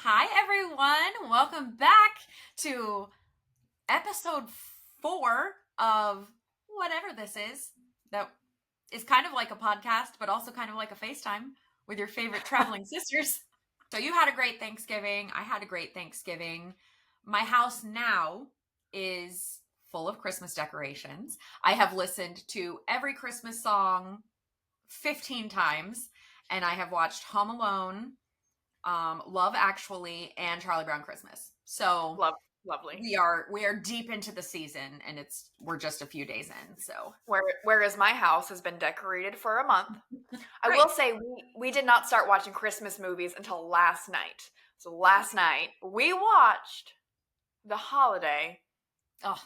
Hi, everyone. Welcome back to episode 4 of whatever this is. That is kind of like a podcast, but also kind of like a FaceTime with your favorite traveling sisters. So you had a great Thanksgiving. I had a great Thanksgiving. My house now is full of Christmas decorations. I have listened to every Christmas song 15 times, and I have watched Home Alone, Love Actually, and Charlie Brown Christmas. So Lovely. we are deep into the season, and we're just a few days in. So whereas my house has been decorated for a month. I will say we did not start watching Christmas movies until last night. So last night we watched The Holiday. Oh,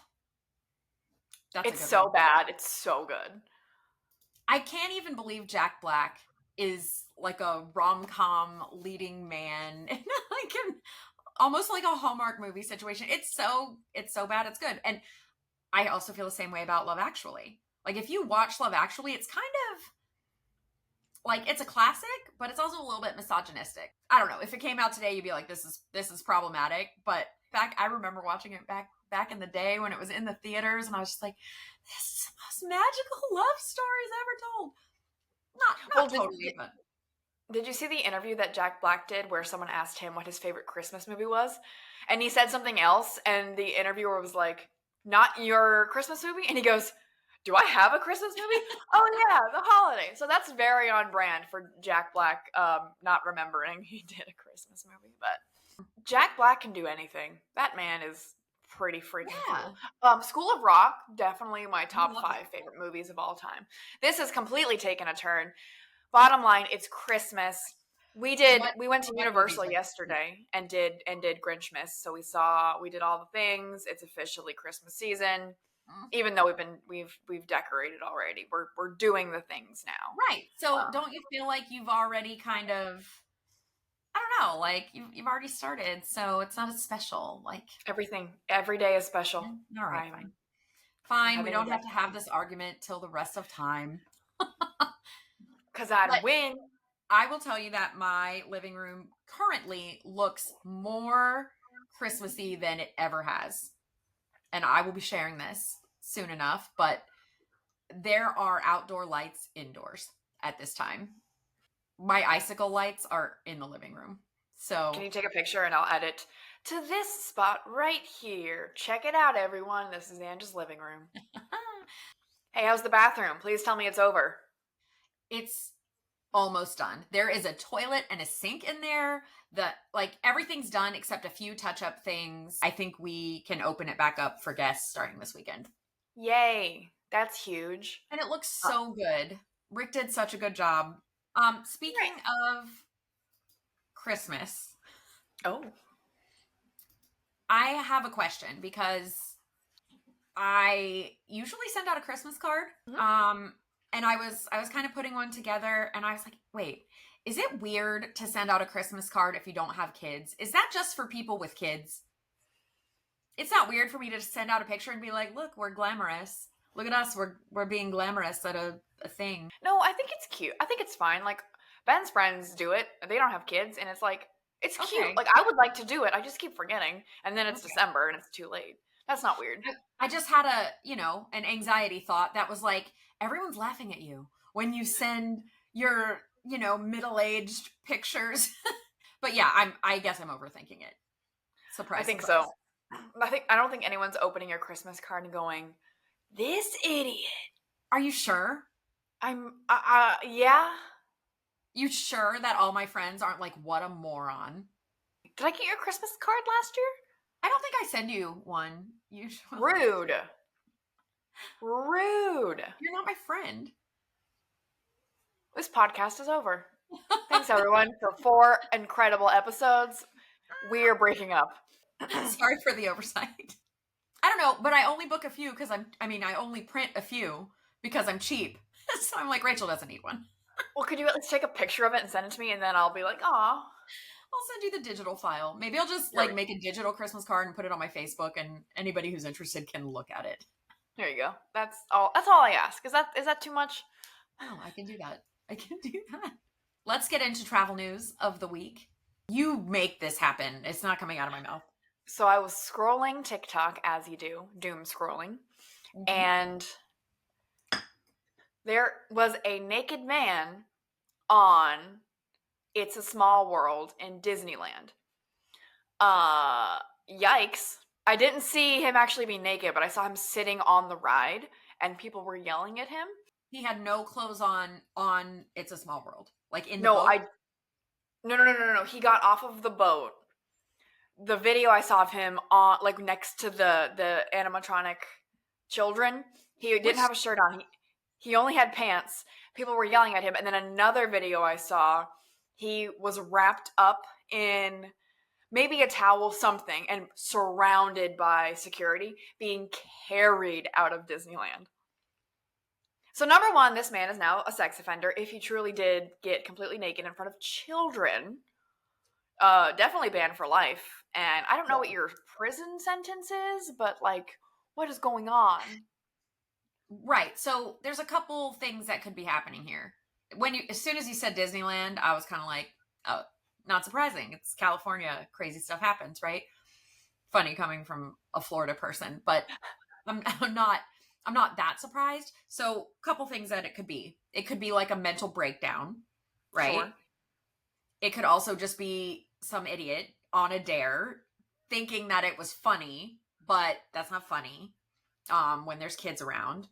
it's so one. Bad. It's so good. I can't even believe Jack Black is like a rom-com leading man, like almost like a Hallmark movie situation. It's so bad. It's good. And I also feel the same way about Love Actually. Like if you watch Love Actually, it's kind of like it's a classic, but it's also a little bit misogynistic. I don't know. If it came out today, you'd be like, this is problematic. But I remember watching it back in the day when it was in the theaters, and I was just like, this is the most magical love stories ever told. Not totally, but. Did you see the interview that Jack Black did where someone asked him what his favorite Christmas movie was? And he said something else, and the interviewer was like, not your Christmas movie? And he goes, do I have a Christmas movie? Oh yeah, The Holiday. So that's very on brand for Jack Black not remembering he did a Christmas movie. But Jack Black can do anything. That man is pretty freaking cool. School of Rock, definitely my top 5 favorite movies of all time. This has completely taken a turn. Bottom line, it's Christmas. We went to Universal yesterday and did Grinchmas. So we did all the things. It's officially Christmas season. Even though we've decorated already. We're doing the things now. Right. So don't you feel like you've already kind of, I don't know, like you've already started, so it's not as special. Like every day is special. All right, fine. We don't have to have this argument till the rest of time. Because I'd win. I will tell you that my living room currently looks more Christmassy than it ever has. And I will be sharing this soon enough, but there are outdoor lights indoors at this time. My icicle lights are in the living room. So can you take a picture and I'll edit to this spot right here. Check it out, everyone. This is Angie's living room. Hey, how's the bathroom? Please tell me it's over. It's almost done. There is a toilet and a sink in there. Everything's done except a few touch-up things. I think we can open it back up for guests starting this weekend. Yay. That's huge. And it looks so good. Rick did such a good job. Speaking of Christmas. Oh. I have a question because I usually send out a Christmas card. Mm-hmm. And I was kind of putting one together, and I was like, wait, is it weird to send out a Christmas card if you don't have kids? Is that just for people with kids? It's not weird for me to send out a picture and be like, look, we're glamorous. Look at us. We're being glamorous at a thing. No, I think it's cute. I think it's fine. Like, Ben's friends do it. They don't have kids, and it's like, it's cute. Like, I would like to do it. I just keep forgetting. And then it's December, and it's too late. That's not weird. I just had an anxiety thought that was like, everyone's laughing at you when you send your, middle-aged pictures. But yeah, I guess I'm overthinking it. Surprise. I think so. I don't think anyone's opening your Christmas card and going, this idiot. Are you sure? Yeah. You sure that all my friends aren't like, what a moron? Did I get your Christmas card last year? I don't think I send you one. Usually. Rude. You're not my friend. This podcast is over. Thanks, everyone, for 4 incredible episodes. We are breaking up. Sorry for the oversight. I don't know, but I only book a few because I only print a few because I'm cheap. So I'm like, Rachel doesn't need one. Well, could you at least take a picture of it and send it to me, and then I'll be like, aw. I'll send you the digital file. Maybe I'll just make a digital Christmas card and put it on my Facebook, and anybody who's interested can look at it. There you go. That's all I ask. Is that too much? Oh, I can do that. Let's get into travel news of the week. You make this happen. It's not coming out of my mouth. So I was scrolling TikTok, as you do, doom scrolling, Mm-hmm. and there was a naked man on It's a Small World in Disneyland. Uh, Yikes. I didn't see him actually be naked, but I saw him sitting on the ride and people were yelling at him. He had no clothes on It's a Small World. Like in the No, boat? no. He got off of the boat. The video I saw of him on, like, next to the animatronic children, he didn't have a shirt on. He only had pants. People were yelling at him. And then another video I saw, he was wrapped up in maybe a towel, something, and surrounded by security, being carried out of Disneyland. So number one, this man is now a sex offender if he truly did get completely naked in front of children. Definitely banned for life. And I don't know what your prison sentence is, but, like, what is going on? Right. So there's a couple things that could be happening here. As soon as you said Disneyland, I was kind of like, oh, not surprising. It's California. Crazy stuff happens, right? Funny coming from a Florida person, but I'm not that surprised. So a couple things that it could be. It could be like a mental breakdown, right? Sure. It could also just be some idiot on a dare thinking that it was funny, but that's not funny when there's kids around.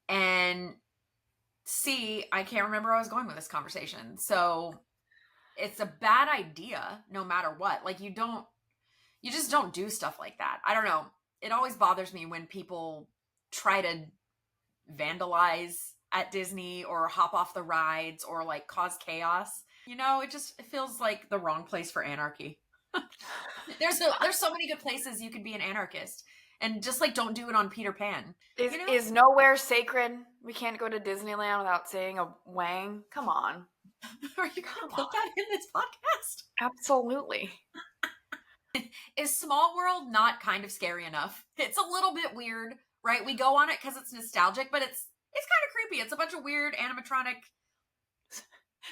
And C, I can't remember where I was going with this conversation. So it's a bad idea no matter what. Like you just don't do stuff like that. I don't know. It always bothers me when people try to vandalize at Disney or hop off the rides or like cause chaos. It feels like the wrong place for anarchy. There's so many good places you could be an anarchist, and just like don't do it on Peter Pan. Is nowhere sacred? We can't go to Disneyland without saying a wang? Come on. Are you gonna put that in this podcast? Absolutely. Is Small World not kind of scary enough? It's a little bit weird, right? We go on it because it's nostalgic, but it's kind of creepy. It's a bunch of weird animatronic.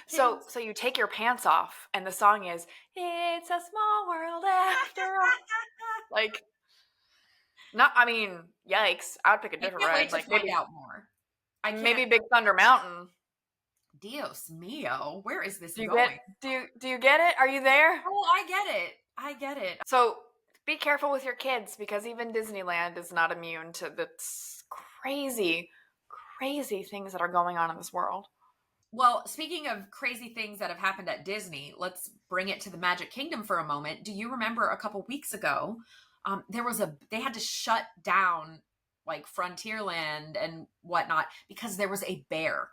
So you take your pants off, and the song is "It's a Small World After All." Like, not. I mean, yikes! I would pick a different I can't ride. wait to Like find out more. maybe Big Thunder Mountain. Dios mio, where is this Do going? you get it? Are you there? Oh, I get it. So be careful with your kids, because even Disneyland is not immune to the crazy, crazy things that are going on in this world. Well, speaking of crazy things that have happened at Disney, let's bring it to the Magic Kingdom for a moment. Do you remember a couple weeks ago, they had to shut down like Frontierland and whatnot because there was a bear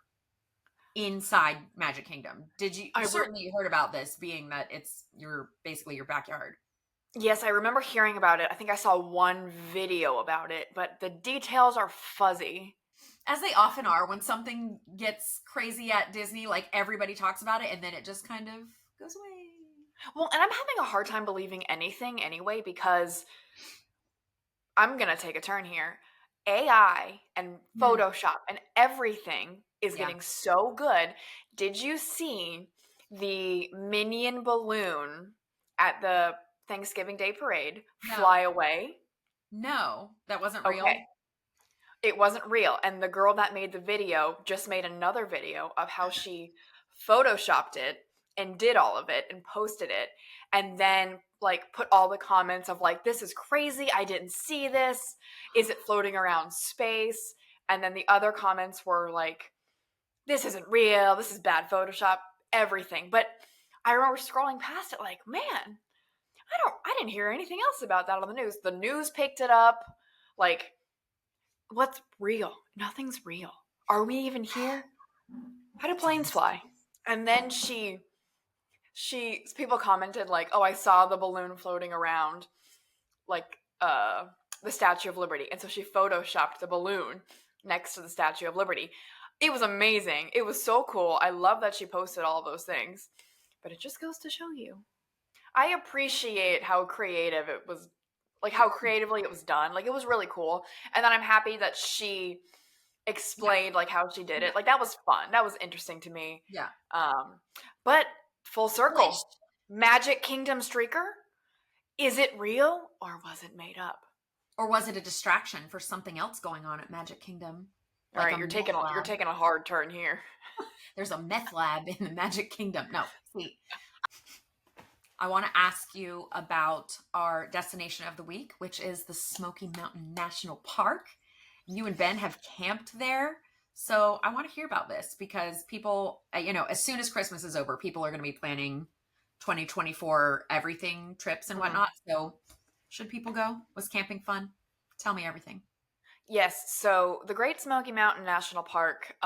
inside Magic Kingdom. You certainly heard about this, being that it's basically your backyard. Yes, I remember hearing about it. I think I saw one video about it, but the details are fuzzy. As they often are when something gets crazy at Disney, like everybody talks about it and then it just kind of goes away. Well, and I'm having a hard time believing anything anyway, because I'm going to take a turn here. AI and Photoshop and everything is getting so good. Did you see the Minion balloon at the Thanksgiving Day parade fly away? No, that wasn't real. Okay. It wasn't real. And the girl that made the video just made another video of how she Photoshopped it and did all of it and posted it, and then like put all the comments of like, this is crazy, I didn't see this, is it floating around space? And then the other comments were like, this isn't real, this is bad Photoshop, everything. But I remember scrolling past it like, man, I didn't hear anything else about that on the news. The news picked it up. Like, what's real? Nothing's real. Are we even here? How do planes fly? And then people commented like, oh, I saw the balloon floating around like the Statue of Liberty. And so she photoshopped the balloon next to the Statue of Liberty. It was amazing. It was so cool. I love that she posted all those things. But it just goes to show you. I appreciate how creative it was, like how creatively it was done. Like, it was really cool. And then I'm happy that she explained like how she did it. Like, that was fun. That was interesting to me. Yeah. But full circle. Magic Kingdom streaker? Is it real or was it made up? Or was it a distraction for something else going on at Magic Kingdom? All Like right, a meth you're lab. taking a hard turn here. There's a meth lab in the Magic Kingdom. No, see, I want to ask you about our destination of the week, which is the Smoky Mountain National Park. You and Ben have camped there. So I want to hear about this because people, as soon as Christmas is over, people are going to be planning 2024 everything trips and Mhm. whatnot. So should people go? Was camping fun? Tell me everything. Yes, so the Great Smoky Mountain National Park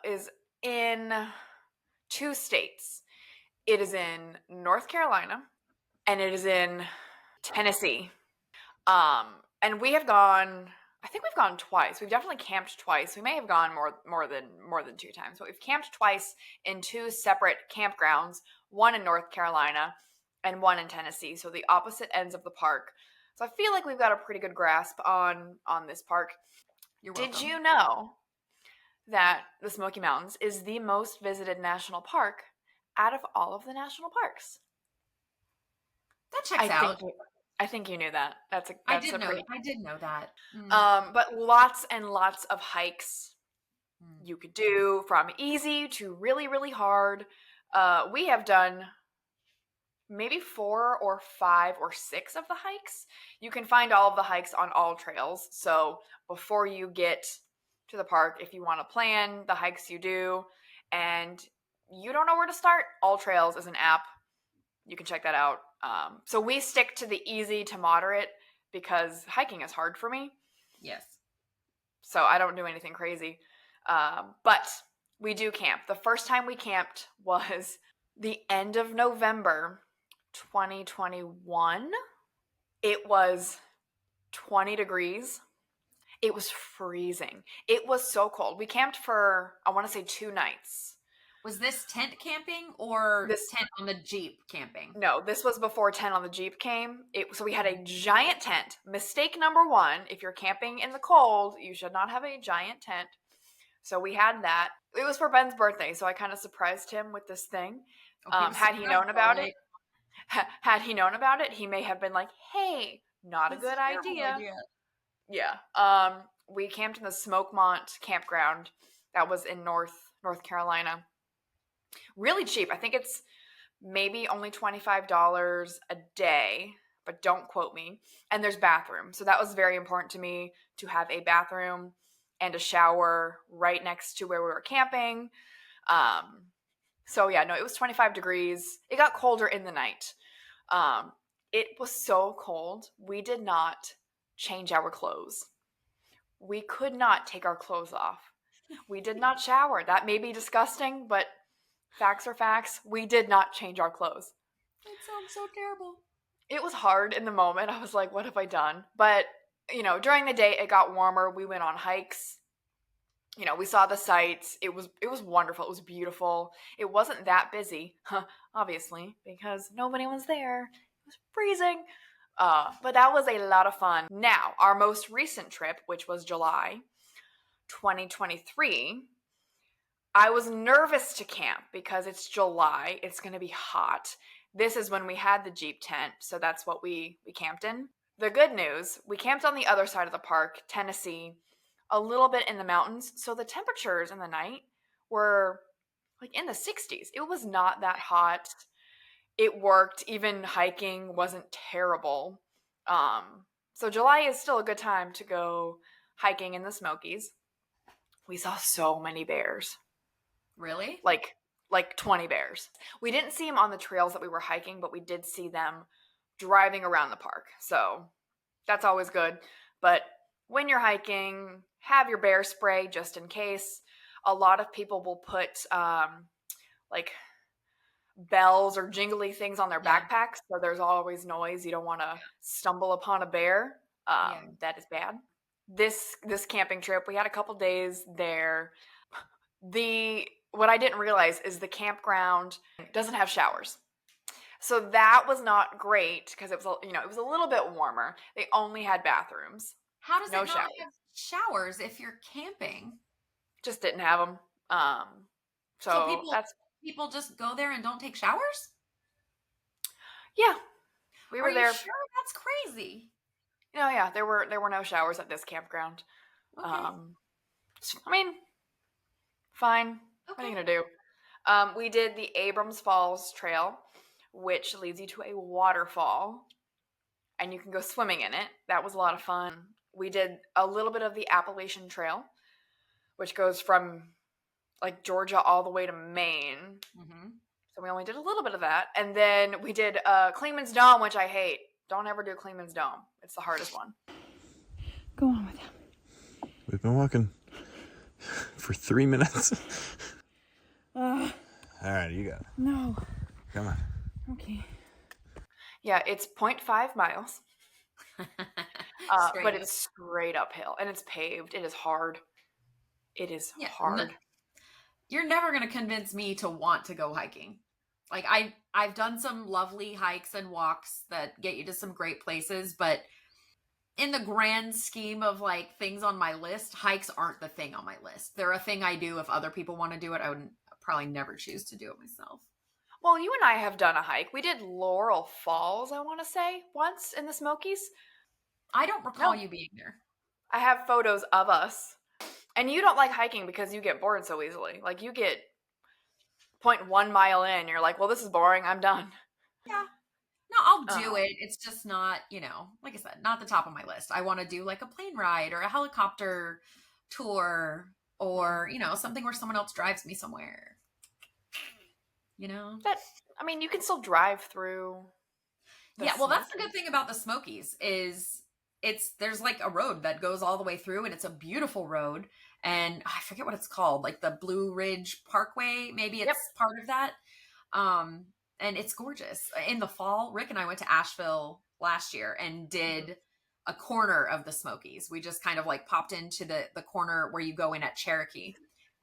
is in two states. It is in North Carolina and it is in Tennessee. Um, and we have gone. I think we've gone twice. We've definitely camped twice. We may have gone more than two times, but we've camped twice in two separate campgrounds. One in North Carolina and one in Tennessee. So the opposite ends of the park. So I feel like we've got a pretty good grasp on this park. You're Did welcome. you know that the Smoky Mountains is the most visited national park out of all of the national parks? That I checks think out. I think you knew that. That's a I that's did a know. pretty I did know that. Mm, but lots and lots of hikes mm. you could do from easy to really really hard. We have done maybe 4 or 5 or 6 of the hikes. You can find all of the hikes on all trails. So before you get to the park, if you want to plan the hikes you do and you don't know where to start, All Trails is an app. You can check that out. So we stick to the easy to moderate because hiking is hard for me. Yes. So I don't do anything crazy. But we do camp. The first time we camped was the end of November 2021. It was 20 degrees. It was freezing. It was so cold. We camped for, I want to say, 2 nights. Was this tent camping or This tent on the Jeep camping? No, this was before 10 on the Jeep came. So we had a Mm. giant tent. Mistake number one, if you're camping in the cold, you should not have a giant tent. So we had that. It was for Ben's birthday, so I kind of surprised him with this thing. Oh, he was Had he surprised, known all about it, right. had he known about it, he may have been like, "Hey, not a That's a good terrible idea." idea. Yeah. We camped in the Smokemont campground that was in North Carolina. Really cheap. I think it's maybe only $25 a day, but don't quote me. And there's bathrooms. So that was very important to me to have a bathroom and a shower right next to where we were camping. Um, so yeah, no, it was 25 degrees. It got colder in the night. Um, it was so cold. We did not change our clothes. We could not take our clothes off. We did not shower. That may be disgusting, but facts are facts. We did not change our clothes. That sounds so terrible. It was hard in the moment. I was like, what have I done? But, during the day it got warmer. We went on hikes. We saw the sights. It was wonderful. It was beautiful. It wasn't that busy, obviously, because nobody was there. It was freezing. But that was a lot of fun. Now, our most recent trip, which was July 2023, I was nervous to camp because it's July. It's going to be hot. This is when we had the Jeep tent, so that's what we camped in. The good news, we camped on the other side of the park, Tennessee, a little bit in the mountains, so the temperatures in the night were like in the 60s. It was not that hot. It worked. Even hiking wasn't terrible. So July is still a good time to go hiking in the Smokies. We saw so many bears. Really? Like 20 bears. We didn't see them on the trails that we were hiking, but we did see them driving around the park. So that's always good. But when you're hiking, have your bear spray just in case. A lot of people will put like bells or jingly things on their Yeah. backpacks, so there's always noise. You don't want to stumble upon a bear. Yeah. That is bad. This camping trip, we had a couple days there. What I didn't realize is the campground doesn't have showers. So that was not great because it was a little bit warmer. They only had bathrooms, How does no it not showers. have showers if you're camping? Just didn't have them. So So that's people just go there and don't take showers? Yeah, we Are were you there. sure? That's crazy. Oh yeah, there were no showers at this campground. Okay. Um, I mean, fine. What are Okay. you gonna do? We did the Abrams Falls Trail, which leads you to a waterfall, and you can go swimming in it. That was a lot of fun. We did a little bit of the Appalachian Trail, which goes from like Georgia all the way to Maine. Hmm. So we only did a little bit of that, and then we did Clingman's Dome, which I hate. Don't ever do Clingman's Dome. It's the hardest one. Go on with him. We've been walking for 3 minutes. Uh, All right, you got it. no. Come on. Okay. Yeah, it's 0.5 miles, Straight but up. it's straight uphill, and it's paved. It is hard. It is Yeah. hard. You're never going to convince me to want to go hiking. Like I've done some lovely hikes and walks that get you to some great places, but in the grand scheme of like things on my list, hikes aren't the thing on my list. They're a thing I do if other people want to do it. I would probably never choose to do it myself. Well, you and I have done a hike. We did Laurel Falls, I want to say, once in the Smokies. I don't recall No. you being there. I have photos of us. And you don't like hiking because you get bored so easily. Like, you get 0.1 mile in, you're like, well, this is boring. I'm done. Yeah. No, I'll do Oh. it. It's just not, like I said, not the top of my list. I want to do like a plane ride or a helicopter tour or, something where someone else drives me somewhere. But, I mean, you can still drive through the Yeah, well, that's the Smokies. good thing about the Smokies is there's like a road that goes all the way through and it's a beautiful road and I forget what it's called, like the Blue Ridge Parkway, maybe it's Yep. part of that. And it's gorgeous. In the fall, Rick and I went to Asheville last year and did a corner of the Smokies. We just kind of like popped into the corner where you go in at Cherokee.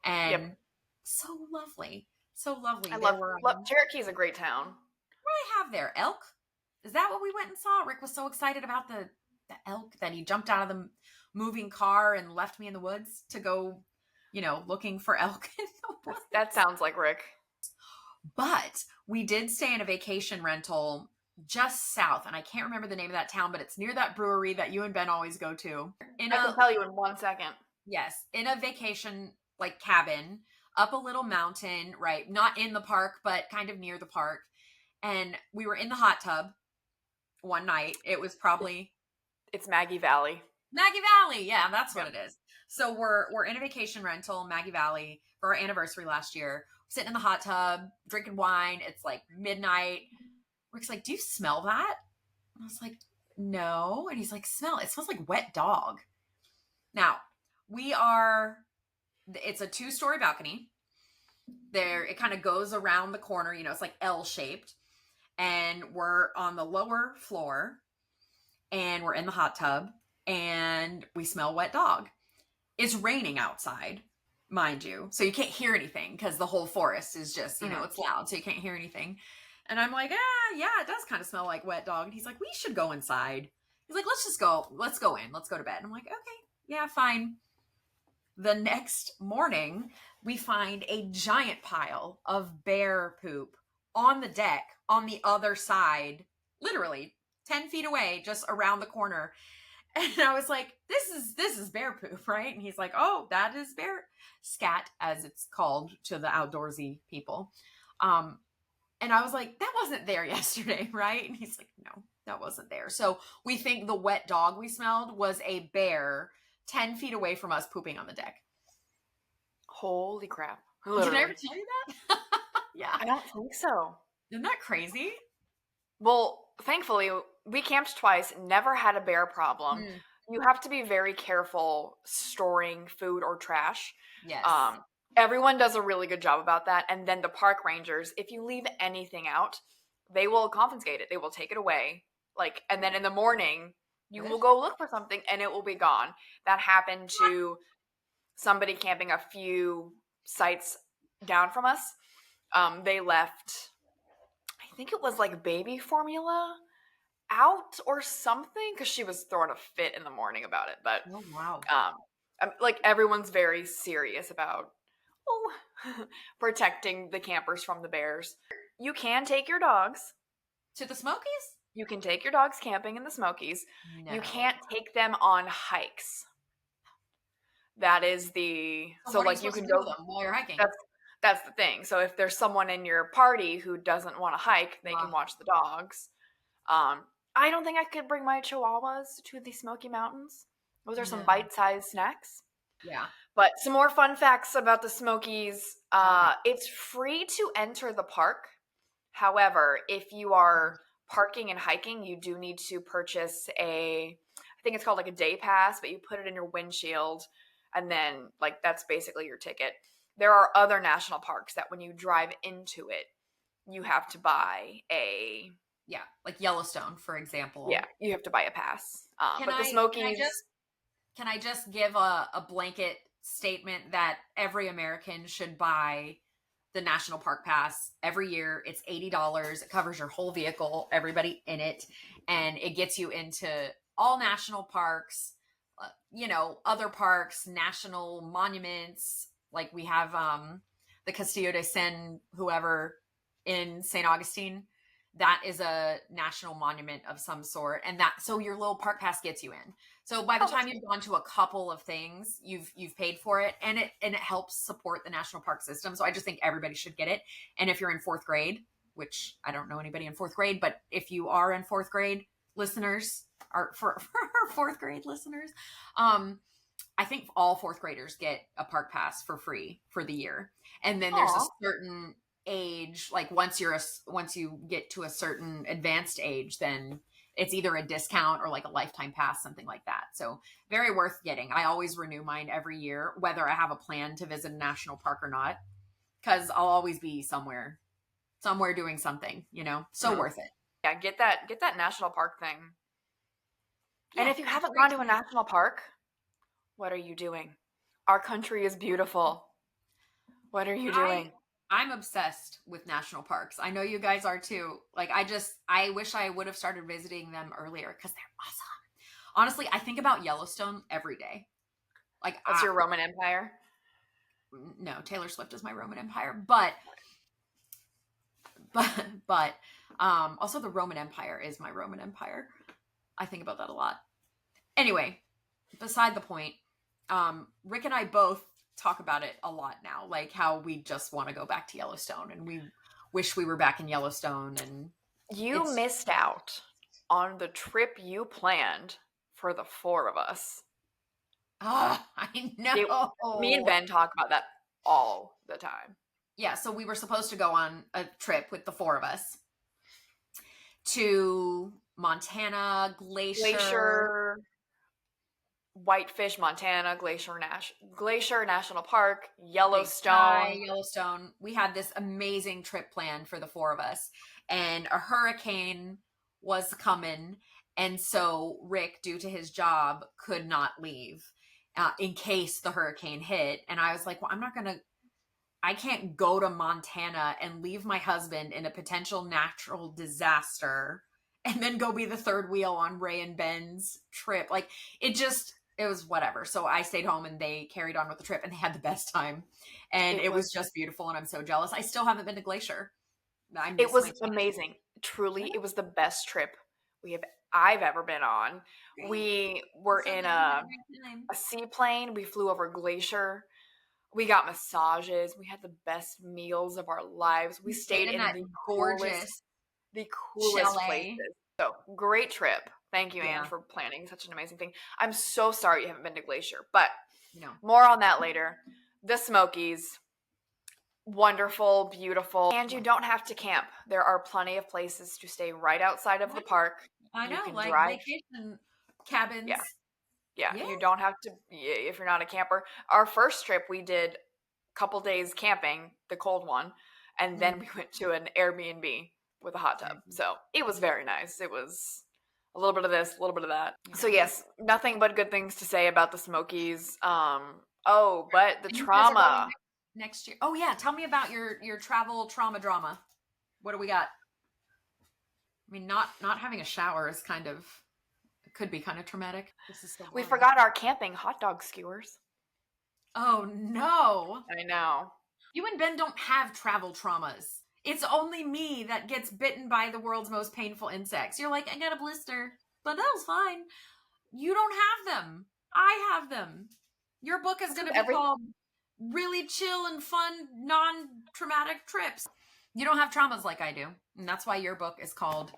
And Yep. so lovely. So lovely. I There love, were Cherokee is a great town. what do I have there? Elk? Is that what we went and saw? Rick was so excited about the elk that he jumped out of the moving car and left me in the woods to go, looking for elk in the woods. That sounds like Rick. But we did stay in a vacation rental just south, and I can't remember the name of that town, but it's near that brewery that you and Ben always go to. I can tell you in 1 second. Yes, in a vacation like cabin up a little mountain, right? Not in the park, but kind of near the park. And we were in the hot tub one night. It was probably It's Maggie Valley. Maggie Valley. Yeah, that's what it is. So we're in a vacation rental, Maggie Valley, for our anniversary last year. Sitting in the hot tub, drinking wine. It's like midnight. Rick's like, "Do you smell that?" And I was like, "No." And he's like, "Smell it. It smells like wet dog." Now, it's a 2-story balcony. There, it kind of goes around the corner, it's like L-shaped. And we're on the lower floor and we're in the hot tub and we smell wet dog. It's raining outside, mind you. So you can't hear anything because the whole forest is just, it's loud. So you can't hear anything. And I'm like, yeah, it does kind of smell like wet dog. And he's like, we should go inside. He's like, let's go in. Let's go to bed. And I'm like, okay, yeah, fine. The next morning, we find a giant pile of bear poop on the deck on the other side, literally 10 feet away, just around the corner. And I was like, this is bear poop, right? And he's like, oh, that is bear scat, as it's called to the outdoorsy people. And I was like, that wasn't there yesterday, right? And he's like, no, that wasn't there. So we think the wet dog we smelled was a bear 10 feet away from us pooping on the deck. Holy crap. Literally. Did I ever tell you that? Yeah. I don't think so. Isn't that crazy? Well, thankfully, we camped twice, never had a bear problem. You have to be very careful storing food or trash. Yes. Everyone does a really good job about that. And then the park rangers, if you leave anything out, they will confiscate it. They will take it away. And then in the morning, you will go look for something and it will be gone. That happened to somebody camping a few sites down from us. They left, I think it was like baby formula out or something because she was throwing a fit in the morning about it. But oh wow, everyone's very serious about protecting the campers from the bears. You can take your dogs, To the Smokies? You can take your dogs camping in the Smokies. No. You can't take them on hikes. That is So what are you you supposed can to do go. with them while you're hiking? That's the thing. So if there's someone in your party who doesn't want to hike, they can watch the dogs. I don't think I could bring my chihuahuas to the Smoky Mountains. Those are some No. bite-sized snacks. Yeah. But some more fun facts about the Smokies. Okay. It's free to enter the park. However, if you are parking and hiking, you do need to purchase I think it's called like a day pass, but you put it in your windshield, and then like that's basically your ticket. There are other national parks that when you drive into it, you have to buy Yeah, like Yellowstone, for example. you have to buy a pass. Can But the I Smokies, can I just give a blanket statement that every American should buy the National Park Pass every year? It's $80. It covers your whole vehicle, everybody in it, and it gets you into all national parks, other parks, national monuments. Like we have the Castillo de Sen, whoever in St. Augustine. That is a national monument of some sort, and so your little park pass gets you in. So by the time you've gone to a couple of things, you've paid for it, and it helps support the national park system. So I just think everybody should get it. And if you're in fourth grade, which I don't know anybody in fourth grade, but if you are in fourth grade, listeners, or for fourth grade listeners, I think all fourth graders get a park pass for free for the year. And then there's a certain age, like once you get to a certain advanced age, then it's either a discount or like a lifetime pass, something like that. So very worth getting. I always renew mine every year, whether I have a plan to visit a national park or not, because I'll always be somewhere doing something, so worth it. Yeah, get that national park thing. Yeah, and if you haven't gone to a national park, what are you doing? Our country is beautiful. What are you doing? I'm obsessed with national parks. I know you guys are too. Like, I wish I would have started visiting them earlier because they're awesome. Honestly, I think about Yellowstone every day. Like, That's your Roman Empire? No, Taylor Swift is my Roman Empire, but also the Roman Empire is my Roman Empire. I think about that a lot. Anyway, beside the point, Rick and I both talk about it a lot now, like how we just want to go back to Yellowstone and we wish we were back in Yellowstone. And you missed out on the trip you planned for the four of us. I know. Me and Ben talk about that all the time. Yeah, so we were supposed to go on a trip with the four of us to Montana, Glacier, Whitefish, Montana, Glacier National Park, Yellowstone. We had this amazing trip planned for the four of us, and a hurricane was coming, and so Rick, due to his job, could not leave in case the hurricane hit. And I was like, well, I can't go to Montana and leave my husband in a potential natural disaster and then go be the third wheel on Ray and Ben's trip. Like, it was whatever. So I stayed home and they carried on with the trip and they had the best time. And it was just beautiful. And I'm so jealous. I still haven't been to Glacier. It was amazing. Truly, it was the best trip I've ever been on. Great. We were in a seaplane. We flew over Glacier. We got massages. We had the best meals of our lives. We stayed in the coolest places. So great trip. Thank you, Anne, for planning such an amazing thing. I'm so sorry you haven't been to Glacier, but more on that later. The Smokies, wonderful, beautiful. And you don't have to camp. There are plenty of places to stay right outside of the park. I know, like vacation cabins. Yeah, you don't have to, if you're not a camper. Our first trip, we did a couple days camping, the cold one, and then we went to an Airbnb with a hot tub. So it was very nice. It was a little bit of this, a little bit of that. So yes, nothing but good things to say about the Smokies. But the trauma. Next year. Oh yeah, tell me about your travel trauma drama. What do we got? I mean, not having a shower is could be kind of traumatic. We forgot our camping hot dog skewers. Oh no. I know. You and Ben don't have travel traumas. It's only me that gets bitten by the world's most painful insects. You're like, I got a blister, but that was fine. You don't have them. I have them. Your book is going to be called Really Chill and Fun Non-Traumatic Trips. You don't have traumas like I do. And that's why your book is called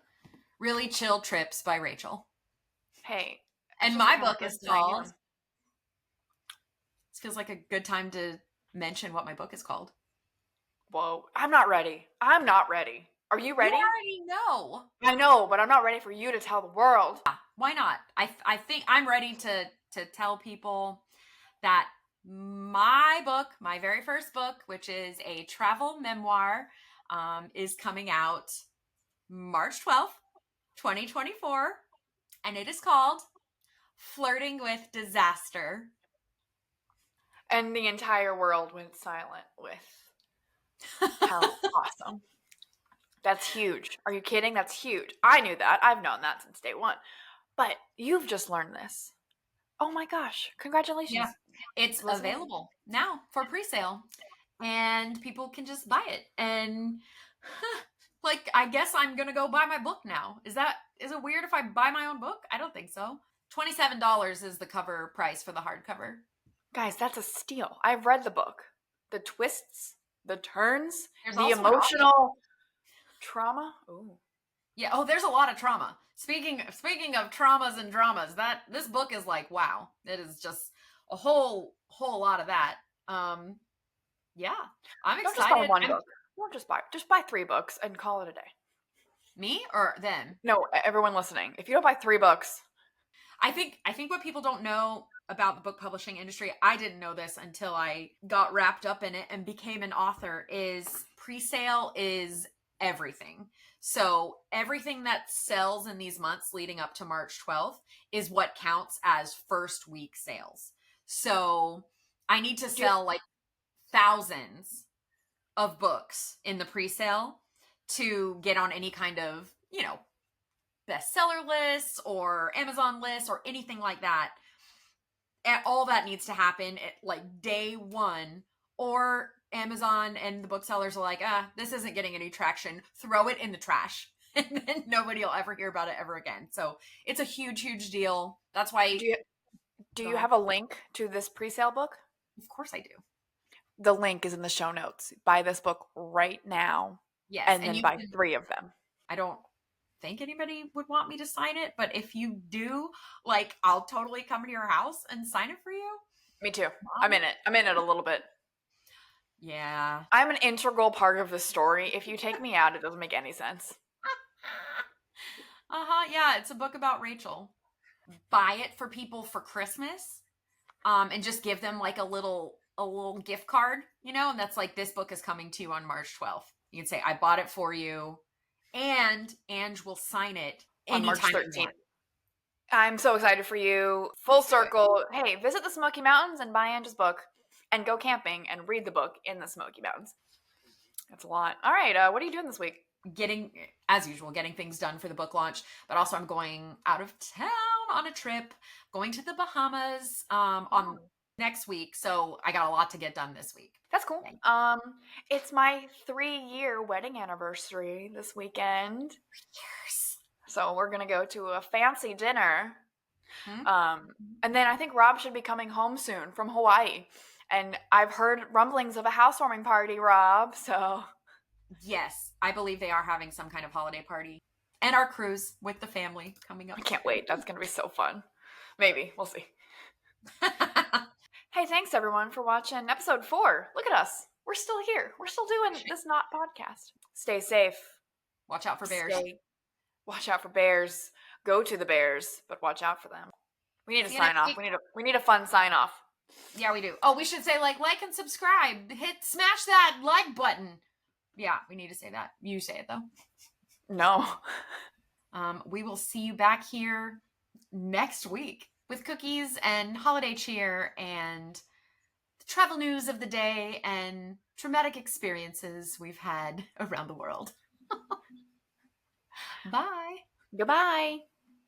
Really Chill Trips by Rachel. Hey. And my book is called... This feels like a good time to mention what my book is called. Whoa. I'm not ready. Are you ready? You already know. I know, but I'm not ready for you to tell the world. Why not? I think I'm ready to tell people that my book, my very first book, which is a travel memoir, is coming out March 12th, 2024. And it is called Flirting with Disaster. And the entire world went silent with how awesome. That's huge. Are you kidding? That's huge. I knew that. I've known that since day one. But you've just learned this. Oh my gosh. Congratulations. Yeah. It's available now for pre-sale. And people can just buy it. And like, I guess I'm going to go buy my book now. Is it weird if I buy my own book? I don't think so. $27 is the cover price for the hardcover. Guys, that's a steal. I've read the book. The twists, the turns, the emotional trauma. Ooh. Yeah. Oh, there's a lot of trauma. Speaking of traumas and dramas, this book is like, wow. It is just a whole lot of that. Yeah. I'm excited. Don't just buy one book. Don't just buy 3 books and call it a day. Me or them? No, everyone listening. If you don't buy 3 books, I think what people don't know about the book publishing industry, I didn't know this until I got wrapped up in it and became an author, is pre-sale is everything. So everything that sells in these months leading up to March 12th is what counts as first week sales. So I need to sell like thousands of books in the pre-sale to get on any kind of, bestseller lists or Amazon lists or anything like that. And all that needs to happen at like day one, or Amazon and the booksellers are like, this isn't getting any traction. Throw it in the trash. And then nobody will ever hear about it ever again. So it's a huge, huge deal. That's why. Do you have a link to this pre-sale book? Of course I do. The link is in the show notes. Buy this book right now. Yes. And then buy 3 of them. I don't think anybody would want me to sign it, but if you do, like, I'll totally come to your house and sign it for you. Me too. I'm in it a little bit. Yeah. I'm an integral part of the story. If you take me out, it doesn't make any sense. Yeah, it's a book about Rachel. Buy it for people for Christmas, and just give them like a little gift card, and that's like, this book is coming to you on March 12th. You can say, I bought it for you, and Ange will sign it on March 13th. I'm so excited for you. Full circle. Hey, visit the Smoky Mountains and buy Ange's book, and go camping and read the book in the Smoky Mountains. That's a lot. All right, what are you doing this week? As usual, getting things done for the book launch, but also I'm going out of town on a trip, going to the Bahamas on next week, so I got a lot to get done this week. That's cool. It's my 3-year wedding anniversary this weekend. Cheers. So we're gonna go to a fancy dinner, and then I think Rob should be coming home soon from Hawaii, and I've heard rumblings of a housewarming party, Rob. So yes, I believe they are having some kind of holiday party, and our cruise with the family coming up. I can't wait. That's gonna be so fun. Maybe we'll see. Hey, thanks everyone for watching episode 4. Look at us. We're still here. We're still doing this not podcast. Stay safe. Watch out for bears. Watch out for bears. Go to the bears, but watch out for them. We need to sign off. We need a fun sign off. Yeah, we do. Oh, we should say like and subscribe. Smash that like button. Yeah, we need to say that. You say it though. No. We will see you back here next week with cookies and holiday cheer and the travel news of the day and traumatic experiences we've had around the world. Bye. Goodbye.